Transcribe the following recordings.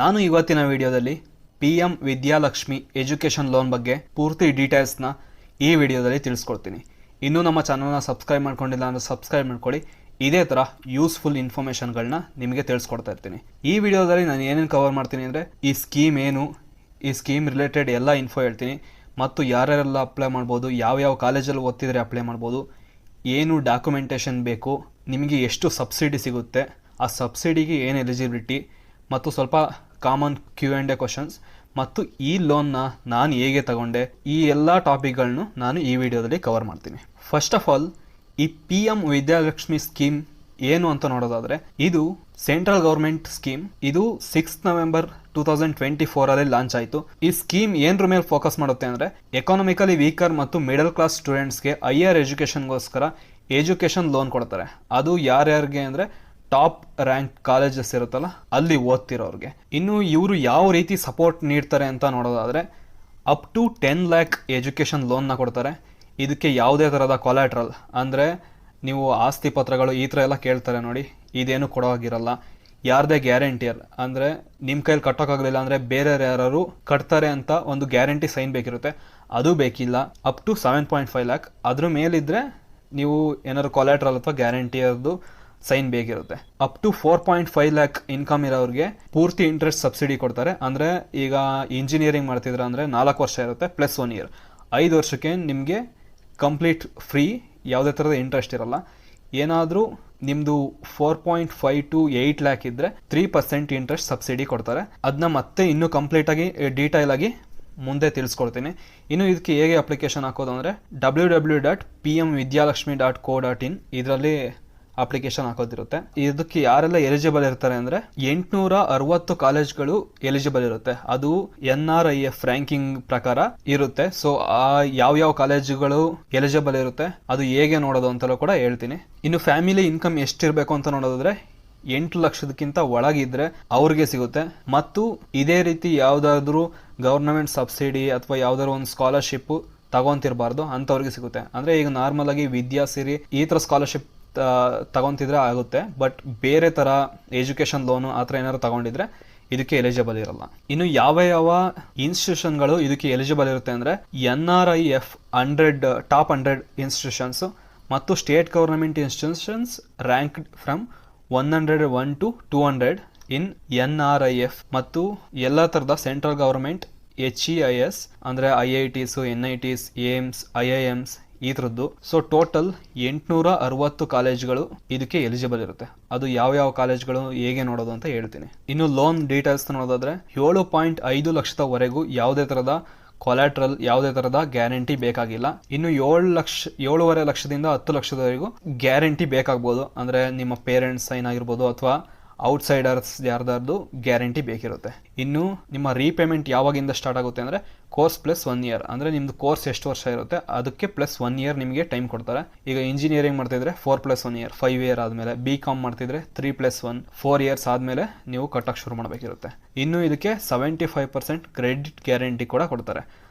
ನಾನು ಇವತ್ತಿನ ವಿಡಿಯೋದಲ್ಲಿ PM ವಿದ್ಯಾಲಕ್ಷ್ಮಿ ಎಜುಕೇಷನ್ ಲೋನ್ ಬಗ್ಗೆ ಪೂರ್ತಿ ಡೀಟೇಲ್ಸ್ನ ಈ ವಿಡಿಯೋದಲ್ಲಿ ತಿಳಿಸ್ಕೊಡ್ತೀನಿ. ಇನ್ನೂ ನಮ್ಮ ಚಾನಲ್ನ ಸಬ್ಸ್ಕ್ರೈಬ್ ಮಾಡ್ಕೊಂಡಿಲ್ಲ ಅಂದರೆ ಸಬ್ಸ್ಕ್ರೈಬ್ ಮಾಡ್ಕೊಳ್ಳಿ. ಇದೇ ಥರ ಯೂಸ್ಫುಲ್ ಇನ್ಫಾರ್ಮೇಷನ್ಗಳನ್ನ ನಿಮಗೆ ತಿಳಿಸ್ಕೊಡ್ತಾ ಇರ್ತೀನಿ. ಈ ವಿಡಿಯೋದಲ್ಲಿ ನಾನು ಏನೇನು ಕವರ್ ಮಾಡ್ತೀನಿ ಅಂದರೆ ಈ ಸ್ಕೀಮ್ ಏನು, ಈ ಸ್ಕೀಮ್ ರಿಲೇಟೆಡ್ ಎಲ್ಲ ಇನ್ಫೋ ಹೇಳ್ತೀನಿ, ಮತ್ತು ಯಾರ್ಯಾರೆಲ್ಲ ಅಪ್ಲೈ ಮಾಡ್ಬೋದು, ಯಾವ ಕಾಲೇಜಲ್ಲಿ ಓದ್ತಿದ್ರೆ ಅಪ್ಲೈ ಮಾಡ್ಬೋದು, ಏನು ಡಾಕ್ಯುಮೆಂಟೇಷನ್ ಬೇಕು, ನಿಮಗೆ ಎಷ್ಟು ಸಬ್ಸಿಡಿ ಸಿಗುತ್ತೆ, ಆ ಸಬ್ಸಿಡಿಗೆ ಏನು ಎಲಿಜಿಬಿಲಿಟಿ, ಮತ್ತು ಸ್ವಲ್ಪ ಕಾಮನ್ Q&A ಕ್ವಶನ್ಸ್, ಮತ್ತು ಈ ಲೋನ್ನ ನಾನು ಹೇಗೆ ತಗೊಂಡೆ, ಈ ಎಲ್ಲ ಟಾಪಿಕ್ಗಳನ್ನು ನಾನು ಈ ವಿಡಿಯೋದಲ್ಲಿ ಕವರ್ ಮಾಡ್ತೀನಿ. ಫಸ್ಟ್ ಆಫ್ ಆಲ್, ಈ PM ವಿದ್ಯಾಲಕ್ಷ್ಮಿ ಸ್ಕೀಮ್ ಏನು ಅಂತ ನೋಡೋದಾದರೆ, ಇದು ಸೆಂಟ್ರಲ್ ಗೌರ್ಮೆಂಟ್ ಸ್ಕೀಮ್. ಇದು 6 ನವೆಂಬರ್ 2024 ಲಾಂಚ್ ಆಯಿತು. ಈ ಸ್ಕೀಮ್ ಏನರ ಮೇಲೆ ಫೋಕಸ್ ಮಾಡುತ್ತೆ ಅಂದರೆ, ಎಕಾನಮಿಕಲಿ ವೀಕರ್ ಮತ್ತು ಮಿಡಲ್ ಕ್ಲಾಸ್ ಸ್ಟೂಡೆಂಟ್ಸ್ಗೆ ಹೈಯರ್ ಎಜುಕೇಷನ್ಗೋಸ್ಕರ ಎಜುಕೇಷನ್ ಲೋನ್ ಕೊಡ್ತಾರೆ. ಅದು ಯಾರ್ಯಾರಿಗೆ ಅಂದರೆ ಟಾಪ್ ರ್ಯಾಂಕ್ ಕಾಲೇಜಸ್ ಇರುತ್ತಲ್ಲ ಅಲ್ಲಿ ಓದ್ತಿರೋರಿಗೆ. ಇನ್ನು ಇವರು ಯಾವ ರೀತಿ ಸಪೋರ್ಟ್ ನೀಡ್ತಾರೆ ಅಂತ ನೋಡೋದಾದರೆ, ಅಪ್ ಟು 10 lakh ಎಜುಕೇಷನ್ ಲೋನ್ನ ಕೊಡ್ತಾರೆ. ಇದಕ್ಕೆ ಯಾವುದೇ ಥರದ ಕೊಲಾಟ್ರಲ್ ಅಂದರೆ ನೀವು ಆಸ್ತಿ ಪತ್ರಗಳು ಈ ಥರ ಎಲ್ಲ ಕೇಳ್ತಾರೆ ನೋಡಿ, ಇದೇನು ಕೊಡೋವಾಗಿರಲ್ಲ. ಯಾರದೇ ಗ್ಯಾರಂಟಿಯರ್ ಅಂದರೆ ನಿಮ್ಮ ಕೈಲಿ ಕಟ್ಟೋಕ್ಕಾಗಲಿಲ್ಲ ಅಂದರೆ ಬೇರೆ ಯಾರು ಕಟ್ತಾರೆ ಅಂತ ಒಂದು ಗ್ಯಾರಂಟಿ ಸೈನ್ ಬೇಕಿರುತ್ತೆ, ಅದು ಬೇಕಿಲ್ಲ. ಅಪ್ ಟು 7.5 lakh ಅದ್ರ ಮೇಲಿದ್ದರೆ ನೀವು ಏನಾದ್ರು ಕೊಲಾಟ್ರಲ್ ಅಥವಾ ಗ್ಯಾರಂಟಿಯರ್ದು ಸೈನ್ ಬೇಕಿರುತ್ತೆ. ಅಪ್ ಟು 4.5 lakh ಇನ್ಕಮ್ ಇರೋರಿಗೆ ಪೂರ್ತಿ ಇಂಟ್ರೆಸ್ಟ್ ಸಬ್ಸಿಡಿ ಕೊಡ್ತಾರೆ. ಅಂದರೆ ಈಗ ಇಂಜಿನಿಯರಿಂಗ್ ಮಾಡ್ತಿದ್ರೆ ಅಂದರೆ 4 ವರ್ಷ ಇರುತ್ತೆ ಪ್ಲಸ್ 1 year, 5 ವರ್ಷಕ್ಕೆ ನಿಮಗೆ ಕಂಪ್ಲೀಟ್ ಫ್ರೀ, ಯಾವುದೇ ಥರದ ಇಂಟ್ರೆಸ್ಟ್ ಇರಲ್ಲ. ಏನಾದರೂ ನಿಮ್ಮದು 4.5 to 8 lakh ಇದ್ದರೆ 3% ಇಂಟ್ರೆಸ್ಟ್ ಸಬ್ಸಿಡಿ ಕೊಡ್ತಾರೆ. ಅದನ್ನ ಮತ್ತೆ ಇನ್ನೂ ಕಂಪ್ಲೀಟಾಗಿ ಡೀಟೇಲ್ ಆಗಿ ಮುಂದೆ ತಿಳಿಸ್ಕೊಡ್ತೀನಿ. ಇನ್ನು ಇದಕ್ಕೆ ಹೇಗೆ ಅಪ್ಲಿಕೇಶನ್ ಹಾಕೋದು ಅಂದರೆ www.pmvidyalakshmi.co.in ಇದರಲ್ಲಿ ಅಪ್ಲಿಕೇಶನ್ ಹಾಕೋದಿರುತ್ತೆ. ಇದಕ್ಕೆ ಯಾರೆಲ್ಲ ಎಲಿಜಿಬಲ್ ಇರ್ತಾರೆ ಅಂದರೆ 860 ಕಾಲೇಜ್ಗಳು ಎಲಿಜಿಬಲ್ ಇರುತ್ತೆ. ಅದು NRIF ರ್ಯಾಂಕಿಂಗ್ ಪ್ರಕಾರ ಇರುತ್ತೆ. ಸೊ ಆ ಯಾವ ಕಾಲೇಜುಗಳು ಎಲಿಜಿಬಲ್ ಇರುತ್ತೆ ಅದು ಹೇಗೆ ನೋಡೋದು ಅಂತಲೂ ಕೂಡ ಹೇಳ್ತೀನಿ. ಇನ್ನು ಫ್ಯಾಮಿಲಿ ಇನ್ಕಮ್ ಎಷ್ಟಿರಬೇಕು ಅಂತ ನೋಡೋದಾದ್ರೆ 8 ಲಕ್ಷದಕ್ಕಿಂತ ಒಳಗಿದ್ರೆ ಅವ್ರಿಗೆ ಸಿಗುತ್ತೆ. ಮತ್ತು ಇದೇ ರೀತಿ ಯಾವುದಾದ್ರೂ ಗೌರ್ನಮೆಂಟ್ ಸಬ್ಸಿಡಿ ಅಥವಾ ಯಾವುದಾದ್ರು ಒಂದು ಸ್ಕಾಲರ್ಶಿಪ್ ತಗೊಂತಿರಬಾರ್ದು, ಅಂಥವ್ರಿಗೆ ಸಿಗುತ್ತೆ. ಅಂದರೆ ಈಗ ನಾರ್ಮಲ್ ಆಗಿ ವಿದ್ಯಾಸಿರಿ ಈ ಥರ ಸ್ಕಾಲರ್ಶಿಪ್ ತಗೊಂತಿದ್ರೆ ಆಗುತ್ತೆ, ಬಟ್ ಬೇರೆ ಥರ ಎಜುಕೇಷನ್ ಲೋನು ಆ ಥರ ಏನಾದ್ರು ತಗೊಂಡಿದ್ರೆ ಇದಕ್ಕೆ ಎಲಿಜಿಬಲ್ ಇರಲ್ಲ. ಇನ್ನು ಯಾವ ಇನ್ಸ್ಟಿಟ್ಯೂಷನ್ಗಳು ಇದಕ್ಕೆ ಎಲಿಜಿಬಲ್ ಇರುತ್ತೆ ಅಂದರೆ NRIF 100 ಟಾಪ್ 100 ಇನ್ಸ್ಟಿಟ್ಯೂಷನ್ಸ್ ಮತ್ತು state government institutions ranked from 101 to 200 in NRIF, ಮತ್ತು ಎಲ್ಲ ಥರದ ಸೆಂಟ್ರಲ್ ಗೌರ್ಮೆಂಟ್ HEIS ಅಂದರೆ IITs, NITs, AIMS, IIMs ಈ ಥರದ್ದು. ಸೊ ಟೋಟಲ್ 860 ಕಾಲೇಜ್ಗಳು ಇದಕ್ಕೆ ಎಲಿಜಿಬಲ್ ಇರುತ್ತೆ. ಅದು ಯಾವ ಕಾಲೇಜ್ಗಳು ಹೇಗೆ ನೋಡೋದು ಅಂತ ಹೇಳ್ತೀನಿ. ಇನ್ನು ಲೋನ್ ಡೀಟೇಲ್ಸ್ ನೋಡೋದಾದ್ರೆ 7.5 ಲಕ್ಷದವರೆಗೂ ಯಾವುದೇ ಥರದ ಕೊಲಾಟ್ರಲ್, ಯಾವುದೇ ಥರದ ಗ್ಯಾರಂಟಿ ಬೇಕಾಗಿಲ್ಲ. ಇನ್ನು 7.5 ಲಕ್ಷದಿಂದ 10 ಲಕ್ಷದವರೆಗೂ ಗ್ಯಾರಂಟಿ ಬೇಕಾಗ್ಬೋದು. ಅಂದರೆ ನಿಮ್ಮ ಪೇರೆಂಟ್ಸ್ ಸೈನ್ ಆಗಿರ್ಬೋದು ಅಥವಾ ಔಟ್ಸೈಡರ್ಸ್ ಯಾರ್ದಾರ್ದು ಗ್ಯಾರಂಟಿ ಬೇಕಿರುತ್ತೆ. ಇನ್ನು ನಿಮ್ಮ ರೀಪೇಮೆಂಟ್ ಯಾವಾಗಿಂದ ಸ್ಟಾರ್ಟ್ ಆಗುತ್ತೆ ಅಂದರೆ ಕೋರ್ಸ್ ಪ್ಲಸ್ 1 year. ಅಂದರೆ ನಿಮ್ಮದು ಕೋರ್ಸ್ ಎಷ್ಟು ವರ್ಷ ಇರುತ್ತೆ ಅದಕ್ಕೆ ಪ್ಲಸ್ 1 year ನಿಮಗೆ ಟೈಮ್ ಕೊಡ್ತಾರೆ. ಈಗ ಇಂಜಿನಿಯರಿಂಗ್ ಮಾಡ್ತಿದ್ರೆ 4+1 year 5 year ಆದಮೇಲೆ, BCom ಮಾಡ್ತಿದ್ರೆ 3+1 4 years ಆದಮೇಲೆ ನೀವು ಕಟ್ಟಕ್ಕೆ ಶುರು ಮಾಡಬೇಕಿರುತ್ತೆ. ಇನ್ನು ಇದಕ್ಕೆ 75% ಕ್ರೆಡಿಟ್ ಗ್ಯಾರಂಟಿ ಕೂಡ ಕೊಡ್ತಾರೆ.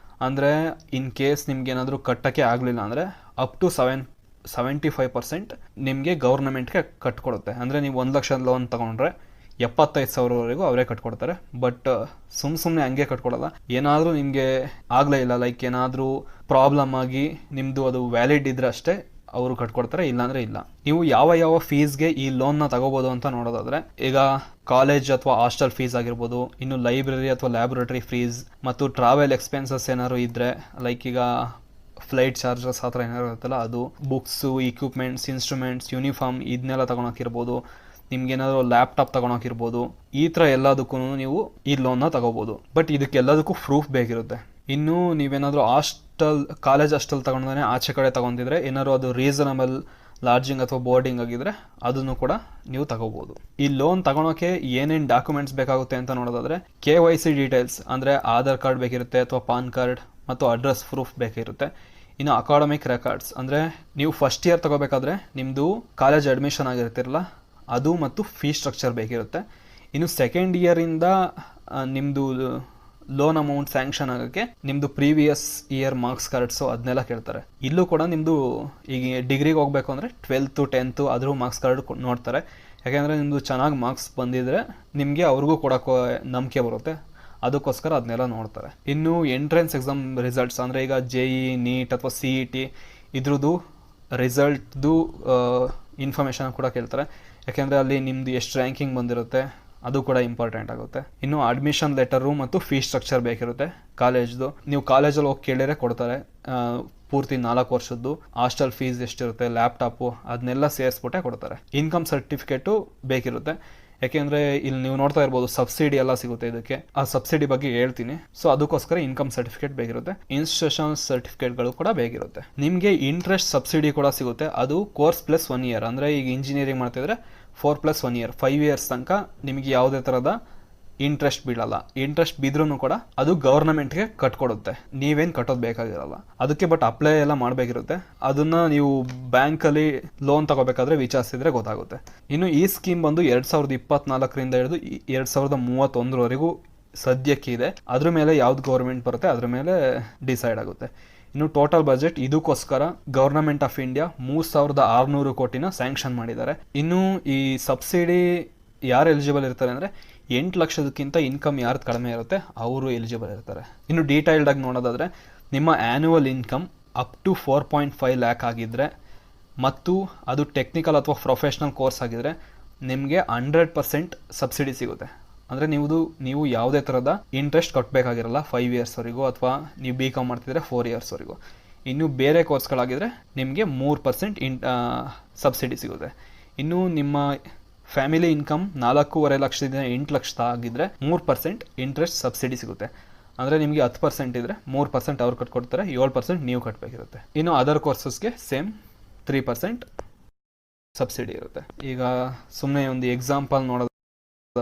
ಅಂದರೆ ಇನ್ ಕೇಸ್ ನಿಮ್ಗೆ ಏನಾದರೂ ಕಟ್ಟಕ್ಕೆ ಆಗಲಿಲ್ಲ ಅಂದರೆ ಅಪ್ ಟು 75% ನಿಮಗೆ ಗೌರ್ನಮೆಂಟ್ಗೆ ಕಟ್ಕೊಡುತ್ತೆ. ಅಂದರೆ ನೀವು 1 ಲಕ್ಷ ಲೋನ್ ತಗೊಂಡ್ರೆ 75,000ವರೆಗೂ ಅವರೇ ಕಟ್ಕೊಡ್ತಾರೆ. ಬಟ್ ಸುಮ್ಮನೆ ಹಂಗೆ ಕಟ್ಕೊಡಲ್ಲ. ಏನಾದರೂ ನಿಮಗೆ ಆಗಲೇ ಇಲ್ಲ, ಲೈಕ್ ಏನಾದರೂ ಪ್ರಾಬ್ಲಮ್ ಆಗಿ ನಿಮ್ಮದು ಅದು ವ್ಯಾಲಿಡ್ ಇದ್ರೆ ಅಷ್ಟೇ ಅವರು ಕಟ್ಕೊಡ್ತಾರೆ, ಇಲ್ಲಾಂದರೆ ಇಲ್ಲ. ನೀವು ಯಾವ ಫೀಸ್ಗೆ ಈ ಲೋನ್ನ ತಗೋಬೋದು ಅಂತ ನೋಡೋದಾದರೆ, ಈಗ ಕಾಲೇಜ್ ಅಥವಾ ಹಾಸ್ಟೆಲ್ ಫೀಸ್ ಆಗಿರ್ಬೋದು, ಇನ್ನು ಲೈಬ್ರರಿ ಅಥವಾ ಲ್ಯಾಬೊರೇಟರಿ ಫೀಸ್, ಮತ್ತು ಟ್ರಾವೆಲ್ ಎಕ್ಸ್ಪೆನ್ಸಸ್ ಏನಾದ್ರು ಇದ್ದರೆ, ಲೈಕ್ ಈಗ ಫ್ಲೈಟ್ ಚಾರ್ಜಸ್ ಆ ಥರ ಏನಾದ್ರು ಇರುತ್ತಲ್ಲ ಅದು, ಬುಕ್ಸು, ಇಕ್ವಿಪ್ಮೆಂಟ್ಸ್, ಇನ್ಸ್ಟ್ರೂಮೆಂಟ್ಸ್, ಯೂನಿಫಾರ್ಮ್ ಇದನ್ನೆಲ್ಲ ತಗೊಳಕಿರ್ಬೋದು, ನಿಮ್ಗೇನಾದ್ರು ಲ್ಯಾಪ್ಟಾಪ್ ತಗೊಳಕಿರ್ಬೋದು, ಈ ಥರ ಎಲ್ಲದಕ್ಕೂ ನೀವು ಈ ಲೋನ್ನ ತಗೋಬೋದು. ಬಟ್ ಇದಕ್ಕೆಲ್ಲದಕ್ಕೂ ಪ್ರೂಫ್ ಬೇಕಿರುತ್ತೆ. ಇನ್ನು ನೀವೇನಾದರೂ ಕಾಲೇಜ್ ಹಾಸ್ಟೆಲ್ ತಗೊಂಡ್ರೆ ಆಚೆ ಕಡೆ ತಗೊಂಡಿದ್ರೆ, ಏನಾದ್ರು ಅದು ರೀಸನಬಲ್ ಲಾಡ್ಜಿಂಗ್ ಅಥವಾ ಬೋರ್ಡಿಂಗ್ ಆಗಿದ್ರೆ ಅದನ್ನು ಕೂಡ ನೀವು ತಗೋಬೋದು. ಈ ಲೋನ್ ತಗೊಳೋಕೆ ಏನೇನು ಡಾಕ್ಯುಮೆಂಟ್ಸ್ ಬೇಕಾಗುತ್ತೆ ಅಂತ ನೋಡೋದಾದ್ರೆ KYC ಡೀಟೇಲ್ಸ್ ಅಂದರೆ ಆಧಾರ್ ಕಾರ್ಡ್ ಬೇಕಿರುತ್ತೆ ಅಥವಾ ಪಾನ್ ಕಾರ್ಡ್ ಮತ್ತು ಅಡ್ರೆಸ್ ಪ್ರೂಫ್ ಬೇಕಿರುತ್ತೆ. ಇನ್ನು ಅಕಾಡೆಮಿಕ್ ರೆಕಾರ್ಡ್ಸ್ ಅಂದರೆ ನೀವು ಫಸ್ಟ್ ಇಯರ್ ತಗೋಬೇಕಾದ್ರೆ ನಿಮ್ಮದು ಕಾಲೇಜ್ ಅಡ್ಮಿಷನ್ ಆಗಿರ್ತಿರಲ್ಲ ಅದು, ಮತ್ತು ಫೀ ಸ್ಟ್ರಕ್ಚರ್ ಬೇಕಿರುತ್ತೆ. ಇನ್ನು ಸೆಕೆಂಡ್ ಇಯರಿಂದ ನಿಮ್ಮದು ಲೋನ್ ಅಮೌಂಟ್ ಸ್ಯಾಂಕ್ಷನ್ ಆಗೋಕ್ಕೆ ನಿಮ್ಮದು ಪ್ರೀವಿಯಸ್ ಇಯರ್ ಮಾರ್ಕ್ಸ್ ಕಾರ್ಡ್ಸು ಅದನ್ನೆಲ್ಲ ಕೇಳ್ತಾರೆ. ಇಲ್ಲೂ ಕೂಡ ನಿಮ್ಮದು ಈಗ ಡಿಗ್ರಿಗೆ ಹೋಗಬೇಕು ಅಂದರೆ 12th 10th ಅದ್ರ ಮಾರ್ಕ್ಸ್ ಕಾರ್ಡ್ ನೋಡ್ತಾರೆ. ಯಾಕೆಂದರೆ ನಿಮ್ಮದು ಚೆನ್ನಾಗಿ ಮಾರ್ಕ್ಸ್ ಬಂದಿದ್ರೆ ನಿಮಗೆ ಅವ್ರಿಗೂ ಕೊಡೋಕ್ಕೆ ನಂಬಿಕೆ ಬರುತ್ತೆ, ಅದಕ್ಕೋಸ್ಕರ ಅದನ್ನೆಲ್ಲ ನೋಡ್ತಾರೆ. ಇನ್ನು ಎಂಟ್ರೆನ್ಸ್ ಎಕ್ಸಾಮ್ ರಿಸಲ್ಟ್ಸ್ ಅಂದರೆ ಈಗ JEE, ನೀಟ್ ಅಥವಾ CET ಇದ್ರದ್ದು ರಿಸಲ್ಟ್ದು ಇನ್ಫಾರ್ಮೇಷನ್ ಕೂಡ ಕೇಳ್ತಾರೆ. ಯಾಕೆಂದರೆ ಅಲ್ಲಿ ನಿಮ್ಮದು ಎಷ್ಟು ರ್ಯಾಂಕಿಂಗ್ ಬಂದಿರುತ್ತೆ ಅದು ಕೂಡ ಇಂಪಾರ್ಟೆಂಟ್ ಆಗುತ್ತೆ. ಇನ್ನು ಅಡ್ಮಿಷನ್ ಲೆಟರು ಮತ್ತು ಫೀಸ್ ಸ್ಟ್ರಕ್ಚರ್ ಬೇಕಿರುತ್ತೆ ಕಾಲೇಜ್ದು. ನೀವು ಕಾಲೇಜಲ್ಲಿ ಹೋಗಿ ಕೇಳಿದ್ರೆ ಕೊಡ್ತಾರೆ, ಪೂರ್ತಿ 4 ವರ್ಷದ್ದು ಹಾಸ್ಟೆಲ್ ಫೀಸ್ ಎಷ್ಟಿರುತ್ತೆ, ಲ್ಯಾಪ್ಟಾಪು ಅದನ್ನೆಲ್ಲ ಸೇರಿಸ್ಬಿಟ್ಟೆ ಕೊಡ್ತಾರೆ. ಇನ್ಕಮ್ ಸರ್ಟಿಫಿಕೇಟು ಬೇಕಿರುತ್ತೆ, ಯಾಕೆಂದರೆ ಇಲ್ಲಿ ನೀವು ನೋಡ್ತಾ ಇರ್ಬೋದು ಸಬ್ಸಿಡಿ ಎಲ್ಲ ಸಿಗುತ್ತೆ ಇದಕ್ಕೆ, ಆ ಸಬ್ಸಿಡಿ ಬಗ್ಗೆ ಹೇಳ್ತೀನಿ. ಸೊ ಅದಕ್ಕೋಸ್ಕರ ಇನ್ಕಮ್ ಸರ್ಟಿಫಿಕೇಟ್ ಬೇಕಿರುತ್ತೆ. ಇನ್ಸ್ಟಿಟ್ಯೂಷನ್ ಸರ್ಟಿಫಿಕೇಟ್ಗಳು ಕೂಡ ಬೇಕಿರುತ್ತೆ. ನಿಮಗೆ ಇಂಟ್ರೆಸ್ಟ್ ಸಬ್ಸಿಡಿ ಕೂಡ ಸಿಗುತ್ತೆ, ಅದು ಕೋರ್ಸ್ ಪ್ಲಸ್ 1 ಇಯರ್. ಅಂದರೆ ಈಗ ಇಂಜಿನಿಯರಿಂಗ್ ಮಾಡ್ತಿದ್ರೆ 4+1 ಇಯರ್ 5 ಇಯರ್ಸ್ ತನಕ ನಿಮಗೆ ಯಾವುದೇ ಥರದ ಇಂಟ್ರೆಸ್ಟ್ ಬೀಳಲ್ಲ. ಇಂಟ್ರೆಸ್ಟ್ ಬಿದ್ರೂ ಕೂಡ ಅದು ಗವರ್ನಮೆಂಟ್ಗೆ ಕಟ್ಕೊಡುತ್ತೆ, ನೀವೇನು ಕಟ್ಟೋದು ಬೇಕಾಗಿರಲ್ಲ ಅದಕ್ಕೆ. ಬಟ್ ಅಪ್ಲೈ ಎಲ್ಲ ಮಾಡಬೇಕಿರುತ್ತೆ, ಅದನ್ನು ನೀವು ಬ್ಯಾಂಕಲ್ಲಿ ಲೋನ್ ತಗೋಬೇಕಾದ್ರೆ ವಿಚಾರಿಸಿದ್ರೆ ಗೊತ್ತಾಗುತ್ತೆ. ಇನ್ನು ಈ ಸ್ಕೀಮ್ ಬಂದು 2024ರಿಂದ ಹಿಡಿದು 2031ವರೆಗೂ ಸದ್ಯಕ್ಕೆ ಇದೆ. ಅದ್ರ ಮೇಲೆ ಯಾವ್ದು ಗೌರ್ಮೆಂಟ್ ಬರುತ್ತೆ ಅದ್ರ ಮೇಲೆ ಡಿಸೈಡ್ ಆಗುತ್ತೆ. ಇನ್ನು ಟೋಟಲ್ ಬಜೆಟ್ ಇದಕ್ಕೋಸ್ಕರ ಗವರ್ನಮೆಂಟ್ ಆಫ್ ಇಂಡಿಯಾ 3600 ಕೋಟಿನ ಸ್ಯಾಂಕ್ಷನ್ ಮಾಡಿದ್ದಾರೆ. ಇನ್ನು ಈ ಸಬ್ಸಿಡಿ ಯಾರು ಎಲಿಜಿಬಲ್ ಇರ್ತಾರೆ ಅಂದರೆ 8 ಲಕ್ಷದಕ್ಕಿಂತ ಇನ್ಕಮ್ ಯಾರ್ದು ಕಡಿಮೆ ಇರುತ್ತೆ ಅವರು ಎಲಿಜಿಬಲ್ ಇರ್ತಾರೆ. ಇನ್ನು ಡೀಟೈಲ್ಡ್ ಆಗಿ ನೋಡೋದಾದರೆ ನಿಮ್ಮ annual income up to 4.5 lakh ಆಗಿದ್ದರೆ ಮತ್ತು ಅದು ಟೆಕ್ನಿಕಲ್ ಅಥವಾ ಪ್ರೊಫೆಷ್ನಲ್ ಕೋರ್ಸ್ ಆಗಿದ್ದರೆ ನಿಮಗೆ 100% ಸಬ್ಸಿಡಿ ಸಿಗುತ್ತೆ. ಅಂದರೆ ನೀವು ಯಾವುದೇ ಥರದ ಇಂಟ್ರೆಸ್ಟ್ ಕಟ್ಟಬೇಕಾಗಿರಲ್ಲ 5 ಇಯರ್ಸ್ವರೆಗೂ, ಅಥವಾ ನೀವು BCom ಮಾಡ್ತಿದ್ರೆ 4 ಇಯರ್ಸ್ವರೆಗೂ. ಇನ್ನು ಬೇರೆ ಕೋರ್ಸ್ಗಳಾಗಿದ್ದರೆ ನಿಮಗೆ 3% ಸಬ್ಸಿಡಿ ಸಿಗುತ್ತೆ. ಇನ್ನು ನಿಮ್ಮ ಫ್ಯಾಮಿಲಿ ಇನ್ಕಮ್ 4.5 ಲಕ್ಷದಿಂದ 8 ಲಕ್ಷ ಆಗಿದ್ದರೆ 3% ಇಂಟ್ರೆಸ್ಟ್ ಸಬ್ಸಿಡಿ ಸಿಗುತ್ತೆ. ಅಂದರೆ ನಿಮಗೆ 10% ಇದ್ದರೆ 3% ಅವ್ರು ಕಟ್ಕೊಡ್ತಾರೆ, 7% ನೀವು ಕಟ್ಟಬೇಕಿರುತ್ತೆ. ಇನ್ನು ಅದರ್ ಕೋರ್ಸಸ್ಗೆ ಸೇಮ್ 3% ಸಬ್ಸಿಡಿ ಇರುತ್ತೆ. ಈಗ ಸುಮ್ಮನೆ ಒಂದು ಎಕ್ಸಾಂಪಲ್ ನೋಡೋದು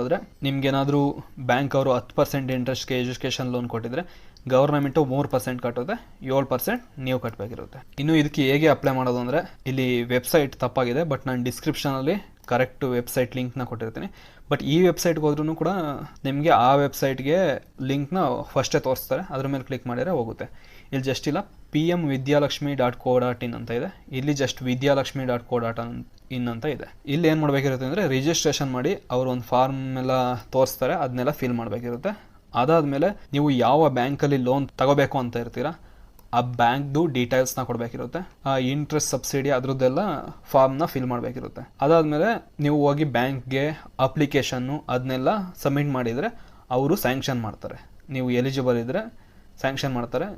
ಆದರೆ ನಿಮ್ಗೇನಾದರೂ ಬ್ಯಾಂಕ್ ಅವರು 10% ಇಂಟ್ರೆಸ್ಟ್ಗೆ ಎಜುಕೇಷನ್ ಲೋನ್ ಕೊಟ್ಟಿದ್ರೆ ಗವರ್ನಮೆಂಟು 3% ಕಟ್ಟುತ್ತೆ, 7% ನೀವು ಕಟ್ಟಬೇಕಿರುತ್ತೆ. ಇನ್ನು ಇದಕ್ಕೆ ಹೇಗೆ ಅಪ್ಲೈ ಮಾಡೋದು ಅಂದರೆ ಇಲ್ಲಿ ವೆಬ್ಸೈಟ್ ತಪ್ಪಾಗಿದೆ, ಬಟ್ ನಾನು ಡಿಸ್ಕ್ರಿಪ್ಷನಲ್ಲಿ ಕರೆಕ್ಟ್ ವೆಬ್ಸೈಟ್ ಲಿಂಕ್ನ ಕೊಟ್ಟಿರ್ತೀನಿ. ಬಟ್ ಈ ವೆಬ್ಸೈಟ್ಗೆ ಹೋದ್ರೂ ಕೂಡ ನಿಮಗೆ ಆ ವೆಬ್ಸೈಟ್ಗೆ ಲಿಂಕ್ನ ಫಸ್ಟೇ ತೋರಿಸ್ತಾರೆ, ಅದ್ರ ಮೇಲೆ ಕ್ಲಿಕ್ ಮಾಡಿದರೆ ಹೋಗುತ್ತೆ. ಇಲ್ಲಿ ಜಸ್ಟ್ ಇಲ್ಲ pmvidyalakshmi.co.in ಅಂತ ಇದೆ, ಇಲ್ಲಿ ಜಸ್ಟ್ vidyalakshmi.co.in ಅಂತ ಇದೆ. ಇಲ್ಲಿ ಏನು ಮಾಡಬೇಕಿರುತ್ತೆ ಅಂದರೆ ರಿಜಿಸ್ಟ್ರೇಷನ್ ಮಾಡಿ ಅವರು ಒಂದು ಫಾರ್ಮ್ ಎಲ್ಲ ತೋರಿಸ್ತಾರೆ, ಅದನ್ನೆಲ್ಲ ಫಿಲ್ ಮಾಡಬೇಕಿರುತ್ತೆ. ಅದಾದಮೇಲೆ ನೀವು ಯಾವ ಬ್ಯಾಂಕಲ್ಲಿ ಲೋನ್ ತಗೋಬೇಕು ಅಂತ ಇರ್ತೀರಾ ಆ ಬ್ಯಾಂಕ್ದು ಡೀಟೇಲ್ಸ್ನ ಕೊಡಬೇಕಿರುತ್ತೆ, ಆ ಇಂಟ್ರೆಸ್ಟ್ ಸಬ್ಸಿಡಿ ಅದ್ರದ್ದೆಲ್ಲ ಫಾರ್ಮ್ನ ಫಿಲ್ ಮಾಡಬೇಕಿರುತ್ತೆ. ಅದಾದಮೇಲೆ ನೀವು ಹೋಗಿ ಬ್ಯಾಂಕ್ಗೆ ಅಪ್ಲಿಕೇಶನ್ನು ಅದನ್ನೆಲ್ಲ ಸಬ್ಮಿಟ್ ಮಾಡಿದರೆ ಅವರು ಸ್ಯಾಂಕ್ಷನ್ ಮಾಡ್ತಾರೆ. ನೀವು ಎಲಿಜಿಬಲ್ ಇದ್ದರೆ ಸ್ಯಾಂಕ್ಷನ್ ಮಾಡ್ತಾರೆ,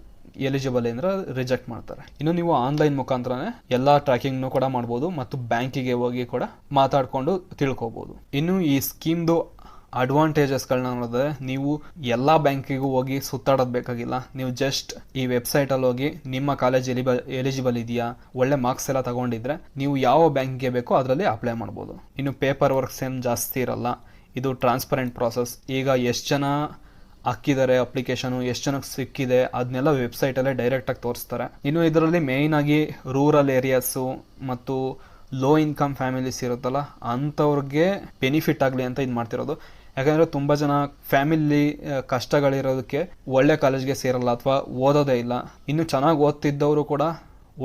ಎಲಿಜಿಬಲ್ ಅಂದರೆ ರಿಜೆಕ್ಟ್ ಮಾಡ್ತಾರೆ. ಇನ್ನು ನೀವು ಆನ್ಲೈನ್ ಮುಖಾಂತರನೇ ಎಲ್ಲ ಟ್ರ್ಯಾಕಿಂಗ್ನು ಕೂಡ ಮಾಡ್ಬೋದು ಮತ್ತು ಬ್ಯಾಂಕಿಗೆ ಹೋಗಿ ಕೂಡ ಮಾತಾಡಿಕೊಂಡು ತಿಳ್ಕೊಬೋದು. ಇನ್ನು ಈ ಸ್ಕೀಮ್ದು ಅಡ್ವಾಂಟೇಜಸ್ಗಳನ್ನ ನೋಡಿದ್ರೆ ನೀವು ಎಲ್ಲ ಬ್ಯಾಂಕಿಗೂ ಹೋಗಿ ಸುತ್ತಾಡೋದು ಬೇಕಾಗಿಲ್ಲ. ನೀವು ಜಸ್ಟ್ ಈ ವೆಬ್ಸೈಟಲ್ಲಿ ಹೋಗಿ ನಿಮ್ಮ ಕಾಲೇಜ್ ಎಲಿಜಿಬಲ್ ಇದೆಯಾ, ಒಳ್ಳೆ ಮಾರ್ಕ್ಸ್ ಎಲ್ಲ ತಗೊಂಡಿದ್ರೆ ನೀವು ಯಾವ ಬ್ಯಾಂಕ್ಗೆ ಬೇಕೋ ಅದರಲ್ಲಿ ಅಪ್ಲೈ ಮಾಡ್ಬೋದು. ಇನ್ನು ಪೇಪರ್ ವರ್ಕ್ಸ್ ಏನು ಜಾಸ್ತಿ ಇರಲ್ಲ, ಇದು ಟ್ರಾನ್ಸ್ಪರೆಂಟ್ ಪ್ರಾಸೆಸ್. ಈಗ ಎಷ್ಟು ಜನ ಹಾಕಿದ್ದಾರೆ ಅಪ್ಲಿಕೇಶನು, ಎಷ್ಟು ಜನಕ್ಕೆ ಸಿಕ್ಕಿದೆ ಅದನ್ನೆಲ್ಲ ವೆಬ್ಸೈಟಲ್ಲೇ ಡೈರೆಕ್ಟಾಗಿ ತೋರಿಸ್ತಾರೆ. ಇನ್ನು ಇದರಲ್ಲಿ ಮೇಯ್ನ್ ಆಗಿ ರೂರಲ್ ಏರಿಯಾಸು ಮತ್ತು ಲೋ ಇನ್ಕಮ್ ಫ್ಯಾಮಿಲೀಸ್ ಇರುತ್ತಲ್ಲ ಅಂಥವ್ರಿಗೆ ಬೆನಿಫಿಟ್ ಆಗಲಿ ಅಂತ ಇದು ಮಾಡ್ತಿರೋದು. ಯಾಕಂದರೆ ತುಂಬ ಜನ ಫ್ಯಾಮಿಲಿ ಕಷ್ಟಗಳಿರೋದಕ್ಕೆ ಒಳ್ಳೆ ಕಾಲೇಜ್ಗೆ ಸೇರಲ್ಲ ಅಥವಾ ಓದೋದೇ ಇಲ್ಲ. ಇನ್ನು ಚೆನ್ನಾಗಿ ಓದ್ತಿದ್ದವರು ಕೂಡ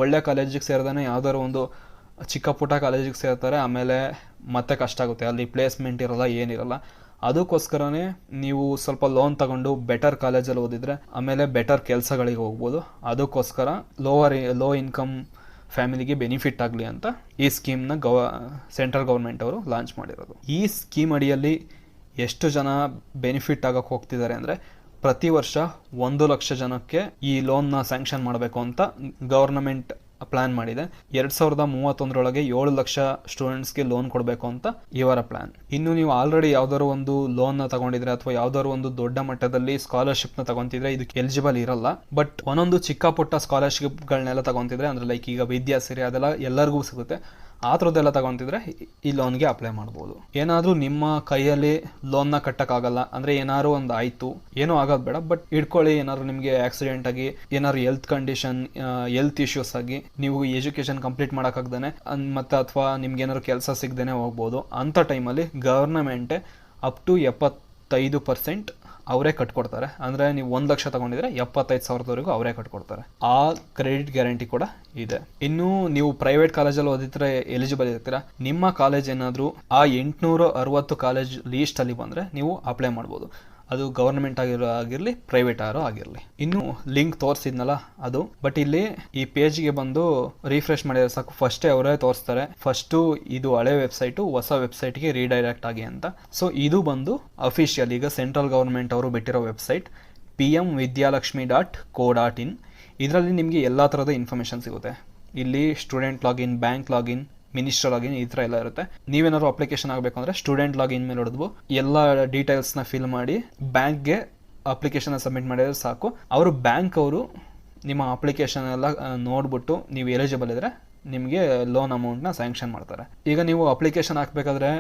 ಒಳ್ಳೆ ಕಾಲೇಜಿಗೆ ಸೇರಿದಾನೆ ಯಾವುದಾದ್ರು ಒಂದು ಚಿಕ್ಕ ಪುಟ್ಟ ಕಾಲೇಜಿಗೆ ಸೇರ್ತಾರೆ, ಆಮೇಲೆ ಮತ್ತೆ ಕಷ್ಟ ಆಗುತ್ತೆ, ಅಲ್ಲಿ ಪ್ಲೇಸ್ಮೆಂಟ್ ಇರಲ್ಲ, ಏನಿರಲ್ಲ. ಅದಕ್ಕೋಸ್ಕರನೇ ನೀವು ಸ್ವಲ್ಪ ಲೋನ್ ತಗೊಂಡು ಬೆಟರ್ ಕಾಲೇಜಲ್ಲಿ ಓದಿದ್ರೆ ಆಮೇಲೆ ಬೆಟರ್ ಕೆಲಸಗಳಿಗೆ ಹೋಗ್ಬೋದು. ಅದಕ್ಕೋಸ್ಕರ ಲೋ ಇನ್ಕಮ್ ಫ್ಯಾಮಿಲಿಗೆ ಬೆನಿಫಿಟ್ ಆಗಲಿ ಅಂತ ಈ ಸ್ಕೀಮ್ನ ಸೆಂಟ್ರಲ್ ಗೌರ್ಮೆಂಟ್ ಅವರು ಲಾಂಚ್ ಮಾಡಿರೋದು. ಈ ಸ್ಕೀಮ್ ಅಡಿಯಲ್ಲಿ ಎಷ್ಟು ಜನ ಬೆನಿಫಿಟ್ ಆಗೋಕ್ಕೆ ಹೋಗ್ತಿದ್ದಾರೆ ಅಂದರೆ ಪ್ರತಿ ವರ್ಷ 1 ಲಕ್ಷ ಜನಕ್ಕೆ ಈ ಲೋನ್ನ ಸ್ಯಾಂಕ್ಷನ್ ಮಾಡಬೇಕು ಅಂತ ಗವರ್ನಮೆಂಟ್ ಪ್ಲಾನ್ ಮಾಡಿದೆ. 2031 7 ಲಕ್ಷ ಸ್ಟೂಡೆಂಟ್ಸ್ಗೆ ಲೋನ್ ಕೊಡಬೇಕು ಅಂತ ಇವರ ಪ್ಲಾನ್. ಇನ್ನು ನೀವು ಆಲ್ರೆಡಿ ಯಾವ್ದಾದ್ರು ಒಂದು ಲೋನ್ನ ತಗೊಂಡಿದ್ರೆ ಅಥವಾ ಯಾವ್ದಾದ್ರು ಒಂದು ದೊಡ್ಡ ಮಟ್ಟದಲ್ಲಿ ಸ್ಕಾಲರ್ಶಿಪ್ನ ತಗೊಂತಿದ್ರೆ ಇದಕ್ಕೆ ಎಲಿಜಿಬಲ್ ಇರಲ್ಲ. ಬಟ್ ಒಂದೊಂದು ಚಿಕ್ಕ ಪುಟ್ಟ ಸ್ಕಾಲರ್ಶಿಪ್ಗಳನ್ನೆಲ್ಲ ತಗೊಂತಿದ್ರೆ ಅಂದರೆ ಲೈಕ್ ಈಗ ವಿದ್ಯಾಸಿರಿ ಅದೆಲ್ಲ ಎಲ್ಲರಿಗೂ ಸಿಗುತ್ತೆ, ಆ ಥರದ್ದೆಲ್ಲ ತಗೊಂತಿದ್ರೆ ಈ ಲೋನ್ಗೆ ಅಪ್ಲೈ ಮಾಡ್ಬೋದು. ಏನಾದರೂ ನಿಮ್ಮ ಕೈಯಲ್ಲಿ ಲೋನ್ನ ಕಟ್ಟೋಕ್ಕಾಗಲ್ಲ ಅಂದರೆ ಏನಾದ್ರು ಒಂದು ಆಯಿತು, ಏನೂ ಆಗೋದು ಬೇಡ, ಬಟ್ ಇಟ್ಕೊಳ್ಳಿ ಏನಾದ್ರು ನಿಮಗೆ ಆಕ್ಸಿಡೆಂಟ್ ಆಗಿ ಏನಾದ್ರು ಹೆಲ್ತ್ ಕಂಡೀಷನ್ ಹೆಲ್ತ್ ಇಶ್ಯೂಸ್ ಆಗಿ ನೀವು ಎಜುಕೇಷನ್ ಕಂಪ್ಲೀಟ್ ಮಾಡೋಕ್ಕಾಗ್ದೇ ಮತ್ತು ಅಥವಾ ನಿಮ್ಗೆ ಏನಾದ್ರು ಕೆಲಸ ಸಿಗದೇ ಹೋಗ್ಬೋದು. ಅಂಥ ಟೈಮಲ್ಲಿ ಗವರ್ನಮೆಂಟೇ ಅಪ್ ಟು 75% ಅವರೇ ಕಟ್ಕೊಡ್ತಾರೆ. ಅಂದರೆ ನೀವು 1 ಲಕ್ಷ ತಗೊಂಡಿದ್ರೆ 75,000ವರೆಗೂ ಅವರೇ ಕಟ್ಕೊಡ್ತಾರೆ. ಆ ಕ್ರೆಡಿಟ್ ಗ್ಯಾರಂಟಿ ಕೂಡ ಇದೆ. ಇನ್ನು ನೀವು ಪ್ರೈವೇಟ್ ಕಾಲೇಜಲ್ಲಿ ಓದಿದ್ರೆ ಎಲಿಜಿಬಲ್ ಇರ್ತೀರಾ. ನಿಮ್ಮ ಕಾಲೇಜ್ ಏನಾದರೂ ಆ 860 ಕಾಲೇಜ್ ಲೀಸ್ಟ್ ಅಲ್ಲಿ ಬಂದರೆ ನೀವು ಅಪ್ಲೈ ಮಾಡ್ಬೋದು. ಅದು ಗವರ್ಮೆಂಟ್ ಆಗಿರಲಿ ಪ್ರೈವೇಟ್ ಆಗಿರಲಿ. ಇನ್ನು ಲಿಂಕ್ ತೋರಿಸಿದ್ನಲ್ಲ ಅದು, ಬಟ್ ಇಲ್ಲಿ ಈ ಪೇಜ್ಗೆ ಬಂದು ರಿಫ್ರೆಶ್ ಮಾಡಿದ್ರೆ ಸಾಕು, ಫಸ್ಟೇ ಅವರೇ ತೋರಿಸ್ತಾರೆ. ಫಸ್ಟು ಇದು ಹಳೆ ವೆಬ್ಸೈಟು ಹೊಸ ವೆಬ್ಸೈಟ್ಗೆ ರೀಡೈರೆಕ್ಟ್ ಆಗಿ ಅಂತ. ಸೊ ಇದು ಬಂದು ಅಫಿಷಿಯಲ್ ಈಗ ಸೆಂಟ್ರಲ್ ಗೌರ್ಮೆಂಟ್ ಅವರು ಬಿಟ್ಟಿರೋ ವೆಬ್ಸೈಟ್ pmvidyalakshmi.co.in. ಇದರಲ್ಲಿ ನಿಮಗೆ ಎಲ್ಲ ಥರದ ಇನ್ಫಾರ್ಮೇಷನ್ ಸಿಗುತ್ತೆ. ಇಲ್ಲಿ student login, bank login, minister login ಈ ಥರ ಎಲ್ಲ ಇರುತ್ತೆ. ನೀವೇನಾದ್ರು ಅಪ್ಲಿಕೇಶನ್ ಆಗಬೇಕು ಅಂದರೆ ಸ್ಟೂಡೆಂಟ್ ಲಾಗಿನ್ ಮೇಲೆ ಹೊಡೆದ್ವು ಎಲ್ಲ ಡೀಟೇಲ್ಸ್ನ ಫಿಲ್ ಮಾಡಿ ಬ್ಯಾಂಕ್ಗೆ ಅಪ್ಲಿಕೇಶನ್ ಸಬ್ಮಿಟ್ ಮಾಡಿದ್ರೆ ಸಾಕು. ಬ್ಯಾಂಕ್ ಅವರು ನಿಮ್ಮ ಅಪ್ಲಿಕೇಶನ್ ಎಲ್ಲ ನೋಡ್ಬಿಟ್ಟು ನೀವು ಎಲಿಜಿಬಲ್ ಇದ್ದರೆ ನಿಮಗೆ ಲೋನ್ ಅಮೌಂಟ್ನ ಸ್ಯಾಂಕ್ಷನ್ ಮಾಡ್ತಾರೆ. ಈಗ ನೀವು ಅಪ್ಲಿಕೇಶನ್ ಹಾಕಬೇಕಾದ್ರೆ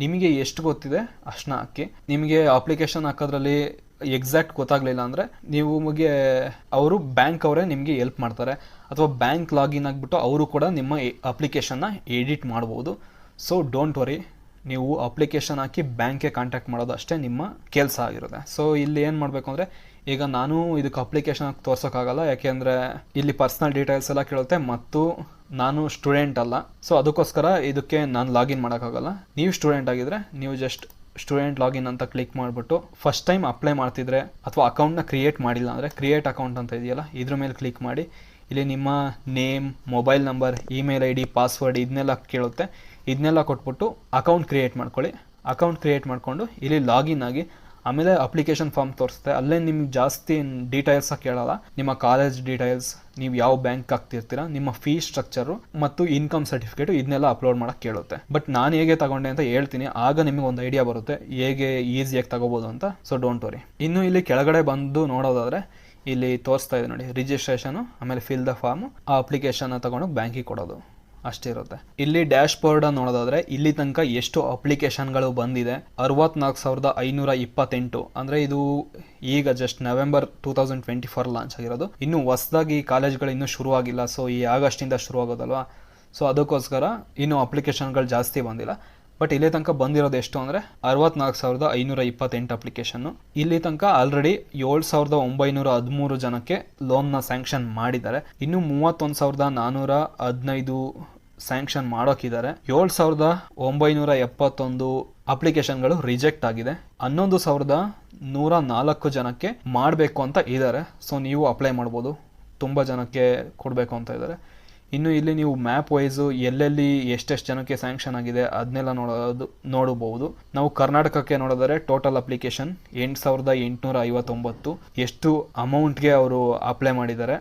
ನಿಮಗೆ ಎಷ್ಟು ಗೊತ್ತಿದೆ ಅಷ್ಟನ್ನ ಹಾಕಿ. ನಿಮಗೆ ಅಪ್ಲಿಕೇಶನ್ ಹಾಕೋದ್ರಲ್ಲಿ ಎಕ್ಸಾಕ್ಟ್ ಗೊತ್ತಾಗಲಿಲ್ಲ ಅಂದರೆ ನಿಮಗೆ ಅವರು ಬ್ಯಾಂಕ್ ಅವರೇ ನಿಮಗೆ ಹೆಲ್ಪ್ ಮಾಡ್ತಾರೆ. ಅಥವಾ ಬ್ಯಾಂಕ್ ಲಾಗಿನ್ ಆಗಿಬಿಟ್ಟು ಅವರು ಕೂಡ ನಿಮ್ಮ ಅಪ್ಲಿಕೇಶನ್ನ ಎಡಿಟ್ ಮಾಡ್ಬೋದು. ಸೊ ಡೋಂಟ್ ವರಿ, ನೀವು ಅಪ್ಲಿಕೇಶನ್ ಹಾಕಿ ಬ್ಯಾಂಕ್ಗೆ ಕಾಂಟ್ಯಾಕ್ಟ್ ಮಾಡೋದು ಅಷ್ಟೇ ನಿಮ್ಮ ಕೆಲಸ ಆಗಿರುತ್ತೆ. ಸೊ ಇಲ್ಲಿ ಏನು ಮಾಡಬೇಕು ಅಂದರೆ, ಈಗ ನಾನು ಇದಕ್ಕೆ ಅಪ್ಲಿಕೇಶನ್ ಹಾಕಿ ತೋರ್ಸೋಕ್ಕಾಗಲ್ಲ, ಯಾಕೆಂದರೆ ಇಲ್ಲಿ ಪರ್ಸ್ನಲ್ ಡೀಟೇಲ್ಸ್ ಎಲ್ಲ ಕೇಳುತ್ತೆ ಮತ್ತು ನಾನು ಸ್ಟೂಡೆಂಟ್ ಅಲ್ಲ. ಸೊ ಅದಕ್ಕೋಸ್ಕರ ಇದಕ್ಕೆ ನಾನು ಲಾಗಿನ್ ಮಾಡೋಕ್ಕಾಗಲ್ಲ. ನೀವು ಸ್ಟೂಡೆಂಟ್ ಆಗಿದ್ದರೆ ನೀವು ಜಸ್ಟ್ ಸ್ಟೂಡೆಂಟ್ ಲಾಗಿನ್ ಅಂತ ಕ್ಲಿಕ್ ಮಾಡಿಬಿಟ್ಟು ಫಸ್ಟ್ ಟೈಮ್ ಅಪ್ಲೈ ಮಾಡ್ತಿದ್ರೆ ಅಥವಾ ಅಕೌಂಟ್ನ ಕ್ರಿಯೇಟ್ ಮಾಡಿಲ್ಲ ಅಂದರೆ ಕ್ರಿಯೇಟ್ ಅಕೌಂಟ್ ಅಂತ ಇದೆಯಲ್ಲ ಇದ್ರ ಮೇಲೆ ಕ್ಲಿಕ್ ಮಾಡಿ. ಇಲ್ಲಿ ನಿಮ್ಮ name, mobile number, email ID, password ಇದನ್ನೆಲ್ಲ ಕೇಳುತ್ತೆ. ಇದನ್ನೆಲ್ಲ ಕೊಟ್ಬಿಟ್ಟು ಅಕೌಂಟ್ ಕ್ರಿಯೇಟ್ ಮಾಡ್ಕೊಳ್ಳಿ. ಅಕೌಂಟ್ ಕ್ರಿಯೇಟ್ ಮಾಡಿಕೊಂಡು ಇಲ್ಲಿ ಲಾಗಿನ್ ಆಗಿ ಆಮೇಲೆ ಅಪ್ಲಿಕೇಶನ್ ಫಾರ್ಮ್ ತೋರಿಸುತ್ತೆ. ಅಲ್ಲೇ ನಿಮ್ಗೆ ಜಾಸ್ತಿ ಡೀಟೇಲ್ಸಾಗಿ ಕೇಳಲ್ಲ. ನಿಮ್ಮ ಕಾಲೇಜ್ ಡೀಟೇಲ್ಸ್, ನೀವು ಯಾವ ಬ್ಯಾಂಕ್ ಹಾಕ್ತಿರ್ತೀರಾ, ನಿಮ್ಮ ಫೀ ಸ್ಟ್ರಕ್ಚರು ಮತ್ತು ಇನ್ಕಮ್ ಸರ್ಟಿಫಿಕೇಟು ಇದನ್ನೆಲ್ಲ ಅಪ್ಲೋಡ್ ಮಾಡೋಕ್ಕೆ ಕೇಳುತ್ತೆ. ಬಟ್ ನಾನು ಹೇಗೆ ತಗೊಂಡೆ ಅಂತ ಹೇಳ್ತೀನಿ, ಆಗ ನಿಮಗೆ ಒಂದು ಐಡಿಯಾ ಬರುತ್ತೆ ಹೇಗೆ ಈಸಿಯಾಗಿ ತಗೋಬೋದು ಅಂತ. So don't worry. ಇನ್ನು ಇಲ್ಲಿ ಕೆಳಗಡೆ ಬಂದು ನೋಡೋದಾದರೆ ಇಲ್ಲಿ ತೋರಿಸ್ತಾ ಇದೆ ನೋಡಿ, ರಿಜಿಸ್ಟ್ರೇಷನು, ಆಮೇಲೆ ಫಿಲ್ ದ ಫಾರ್ಮು, ಆ ಅಪ್ಲಿಕೇಶನ್ನ ತಗೊಂಡು ಬ್ಯಾಂಕಿಗೆ ಕೊಡೋದು ಅಷ್ಟೇ ಇರುತ್ತೆ. ಇಲ್ಲಿ ಡ್ಯಾಶ್ ಬೋರ್ಡ್ ನೋಡೋದಾದ್ರೆ ಇಲ್ಲಿ ತನಕ ಎಷ್ಟು ಅಪ್ಲಿಕೇಶನ್ಗಳು ಬಂದಿದೆ, 64,528. ಅಂದರೆ ಇದು ಈಗ ಜಸ್ಟ್ ನವೆಂಬರ್ 2024 ಲಾಂಚ್ ಆಗಿರೋದು. ಇನ್ನು ಹೊಸದಾಗಿ ಕಾಲೇಜ್ಗಳು ಇನ್ನೂ ಶುರುವಾಗಿಲ್ಲ. ಸೊ ಈ ಆಗಸ್ಟಿಂದ ಶುರು ಆಗೋದಲ್ವಾ, ಸೊ ಅದಕ್ಕೋಸ್ಕರ ಇನ್ನೂ ಅಪ್ಲಿಕೇಶನ್ಗಳು ಜಾಸ್ತಿ ಬಂದಿಲ್ಲ. ಬಟ್ ಇಲ್ಲಿ ತನಕ ಬಂದಿರೋದು ಎಷ್ಟು ಅಂದರೆ 64,528 ಅಪ್ಲಿಕೇಶನ್ನು. ಇಲ್ಲಿ ತನಕ ಆಲ್ರೆಡಿ 7,913 ಜನಕ್ಕೆ ಲೋನ್ನ ಸ್ಯಾಂಕ್ಷನ್ ಮಾಡಿದ್ದಾರೆ. ಇನ್ನು 31,415 ಸ್ಯಾಂಕ್ಷನ್ ಮಾಡೋಕ್ಕಿದ್ದಾರೆ. 7,971 ಅಪ್ಲಿಕೇಶನ್ಗಳು ರಿಜೆಕ್ಟ್ ಆಗಿದೆ. 11,104 ಜನಕ್ಕೆ ಮಾಡಬೇಕು ಅಂತ ಇದ್ದಾರೆ. ಸೊ ನೀವು ಅಪ್ಲೈ ಮಾಡ್ಬೋದು. ತುಂಬ ಜನಕ್ಕೆ ಕೊಡಬೇಕು ಅಂತ ಇದ್ದಾರೆ. ಇನ್ನು ಇಲ್ಲಿ ನೀವು ಮ್ಯಾಪ್ ವೈಸು ಎಲ್ಲೆಲ್ಲಿ ಎಷ್ಟೆಷ್ಟು ಜನಕ್ಕೆ ಸ್ಯಾಂಕ್ಷನ್ ಆಗಿದೆ ಅದನ್ನೆಲ್ಲ ನೋಡಬಹುದು. ನಾವು ಕರ್ನಾಟಕಕ್ಕೆ ನೋಡಿದರೆ ಟೋಟಲ್ ಅಪ್ಲಿಕೇಶನ್ 8,859. ಎಷ್ಟು ಅಮೌಂಟ್ಗೆ ಅವರು ಅಪ್ಲೈ ಮಾಡಿದ್ದಾರೆ,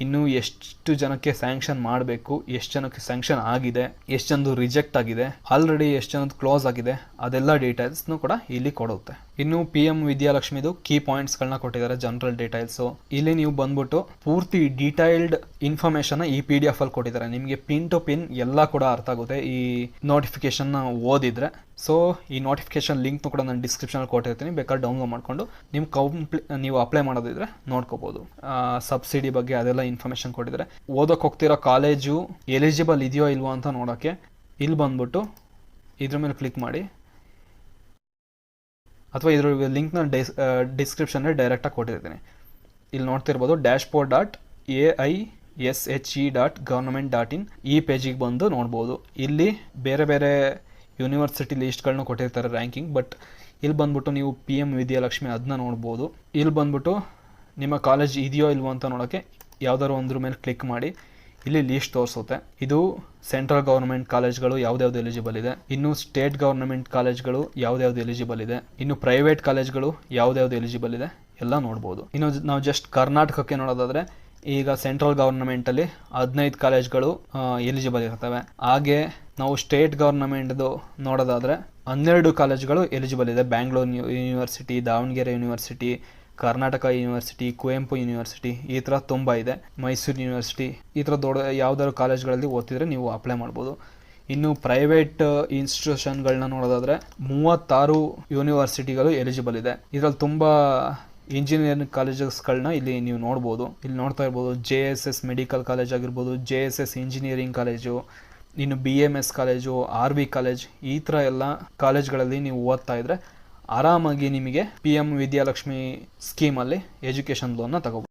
ಇನ್ನು ಎಷ್ಟು ಜನಕ್ಕೆ ಸ್ಯಾಂಕ್ಷನ್ ಮಾಡಬೇಕು, ಎಷ್ಟು ಜನಕ್ಕೆ ಸ್ಯಾಂಕ್ಷನ್ ಆಗಿದೆ, ಎಷ್ಟು ಜನದು ರಿಜೆಕ್ಟ್ ಆಗಿದೆ, ಆಲ್ರೆಡಿ ಎಷ್ಟು ಜನದ್ದು ಕ್ಲೋಸ್ ಆಗಿದೆ, ಅದೆಲ್ಲ ಡೀಟೇಲ್ಸ್ನು ಕೂಡ ಇಲ್ಲಿ ಕೊಡುತ್ತೆ. ಇನ್ನು PM ವಿದ್ಯಾಲಕ್ಷ್ಮಿದು ಕೀ ಪಾಯಿಂಟ್ಸ್ಗಳನ್ನ ಕೊಟ್ಟಿದ್ದಾರೆ, ಜನರಲ್ ಡೀಟೇಲ್ಸು. ಇಲ್ಲಿ ನೀವು ಬಂದ್ಬಿಟ್ಟು ಪೂರ್ತಿ ಡೀಟೈಲ್ಡ್ ಇನ್ಫಾರ್ಮೇಷನ್ ಈ PDF ಅಲ್ಲಿ ಕೊಟ್ಟಿದ್ದಾರೆ. ನಿಮಗೆ ಪಿನ್ ಟು ಪಿನ್ ಎಲ್ಲ ಕೂಡ ಅರ್ಥ ಆಗುತ್ತೆ ಈ ನೋಟಿಫಿಕೇಶನ್ನ ಓದಿದ್ರೆ. ಸೊ ಈ ನೋಟಿಫಿಕೇಶನ್ ಲಿಂಕ್ನು ಕೂಡ ನಾನು ಡಿಸ್ಕ್ರಿಪ್ಷನಲ್ಲಿ ಕೊಟ್ಟಿರ್ತೀನಿ, ಬೇಕಾದ್ರೆ ಡೌನ್ಲೋಡ್ ಮಾಡಿಕೊಂಡು ನೀವು ಅಪ್ಲೈ ಮಾಡೋದಿದ್ರೆ ನೋಡ್ಕೋಬೋದು. ಸಬ್ಸಿಡಿ ಬಗ್ಗೆ ಅದೆಲ್ಲ ಇನ್ಫಾರ್ಮೇಷನ್ ಕೊಟ್ಟಿದ್ದಾರೆ. ಓದೋಕೆ ಹೋಗ್ತಿರೋ ಕಾಲೇಜು ಎಲಿಜಿಬಲ್ ಇದೆಯೋ ಇಲ್ವೋ ಅಂತ ನೋಡೋಕ್ಕೆ ಇಲ್ಲಿ ಬಂದ್ಬಿಟ್ಟು ಇದ್ರ ಮೇಲೆ ಕ್ಲಿಕ್ ಮಾಡಿ, ಅಥವಾ ಇದ್ರ ಲಿಂಕ್ನ ಡಿಸ್ಕ್ರಿಪ್ಷನ್ನಲ್ಲಿ ಡೈರೆಕ್ಟಾಗಿ ಕೊಟ್ಟಿರ್ತೀನಿ. ಇಲ್ಲಿ ನೋಡ್ತಿರ್ಬೋದು dashboard.aishe.government.in ಈ ಪೇಜಿಗೆ ಬಂದು ನೋಡ್ಬೋದು. ಇಲ್ಲಿ ಬೇರೆ ಬೇರೆ ಯೂನಿವರ್ಸಿಟಿ ಲಿಸ್ಟ್ಗಳನ್ನೂ ಕೊಟ್ಟಿರ್ತಾರೆ ರ್ಯಾಂಕಿಂಗ್. ಬಟ್ ಇಲ್ಲಿ ಬಂದ್ಬಿಟ್ಟು ನೀವು PM ವಿದ್ಯಾಲಕ್ಷ್ಮಿ ಅದನ್ನ ನೋಡ್ಬೋದು. ಇಲ್ಲಿ ಬಂದ್ಬಿಟ್ಟು ನಿಮ್ಮ ಕಾಲೇಜ್ ಇದೆಯೋ ಇಲ್ವೋ ಅಂತ ನೋಡೋಕ್ಕೆ ಯಾವ್ದಾದ್ರು ಒಂದ್ರ ಮೇಲೆ ಕ್ಲಿಕ್ ಮಾಡಿ ಇಲ್ಲಿ ಲೀಸ್ಟ್ ತೋರಿಸುತ್ತೆ. ಇದು ಸೆಂಟ್ರಲ್ ಗೌರ್ಮೆಂಟ್ ಕಾಲೇಜ್ಗಳು ಯಾವ್ದ್ಯಾವ್ದು ಎಲಿಜಿಬಲ್ ಇದೆ, ಇನ್ನು ಸ್ಟೇಟ್ ಗೌರ್ಮೆಂಟ್ ಕಾಲೇಜ್ಗಳು ಯಾವ್ದ್ಯಾವ್ದು ಎಲಿಜಿಬಲ್ ಇದೆ, ಇನ್ನು ಪ್ರೈವೇಟ್ ಕಾಲೇಜ್ಗಳು ಯಾವ್ದ್ಯಾವ್ದು ಎಲಿಜಿಬಲ್ ಇದೆ ಎಲ್ಲ ನೋಡ್ಬೋದು. ಇನ್ನು ನಾವು ಜಸ್ಟ್ ಕರ್ನಾಟಕಕ್ಕೆ ನೋಡೋದಾದ್ರೆ ಈಗ ಸೆಂಟ್ರಲ್ ಗೌರ್ಮೆಂಟಲ್ಲಿ 15 ಕಾಲೇಜ್ಗಳು ಎಲಿಜಿಬಲ್ ಇರ್ತವೆ. ಹಾಗೆ ನಾವು ಸ್ಟೇಟ್ ಗೌರ್ಮೆಂಟ್ದು ನೋಡೋದಾದರೆ 12 ಕಾಲೇಜ್ಗಳು ಎಲಿಜಿಬಲ್ ಇದೆ. Bangalore university, Davanagere university, Karnataka university, Kuvempu university, ಈ ಥರ ತುಂಬ ಇದೆ. ಮೈಸೂರು ಯೂನಿವರ್ಸಿಟಿ, ಈ ಥರ ದೊಡ್ಡ ಯಾವ್ದಾದ್ರು ಕಾಲೇಜ್ಗಳಲ್ಲಿ ಓದ್ತಿದ್ರೆ ನೀವು ಅಪ್ಲೈ ಮಾಡ್ಬೋದು. ಇನ್ನು ಪ್ರೈವೇಟ್ ಇನ್ಸ್ಟಿಟ್ಯೂಷನ್ಗಳನ್ನ ನೋಡೋದಾದರೆ 36 ಯೂನಿವರ್ಸಿಟಿಗಳು ಎಲಿಜಿಬಲ್ ಇದೆ. ಇದರಲ್ಲಿ ತುಂಬ ಇಂಜಿನಿಯರಿಂಗ್ ಕಾಲೇಜಸ್ಗಳನ್ನ ಇಲ್ಲಿ ನೀವು ನೋಡ್ಬೋದು. ಇಲ್ಲಿ ನೋಡ್ತಾ ಇರ್ಬೋದು JSS ಮೆಡಿಕಲ್ ಕಾಲೇಜ್ ಆಗಿರ್ಬೋದು, JSS ಇಂಜಿನಿಯರಿಂಗ್ ಕಾಲೇಜು, ಇನ್ನು BMS ಕಾಲೇಜು, RV ಕಾಲೇಜ್, ಈ ಥರ ಎಲ್ಲ ಕಾಲೇಜ್ಗಳಲ್ಲಿ ನೀವು ಓದ್ತಾ ಇದ್ರೆ ಆರಾಮಾಗಿ ನಿಮಗೆ PM ವಿದ್ಯಾಲಕ್ಷ್ಮಿ ಸ್ಕೀಮಲ್ಲಿ ಎಜುಕೇಷನ್ ಲೋನ್ನ ತಗೋಬೋದು.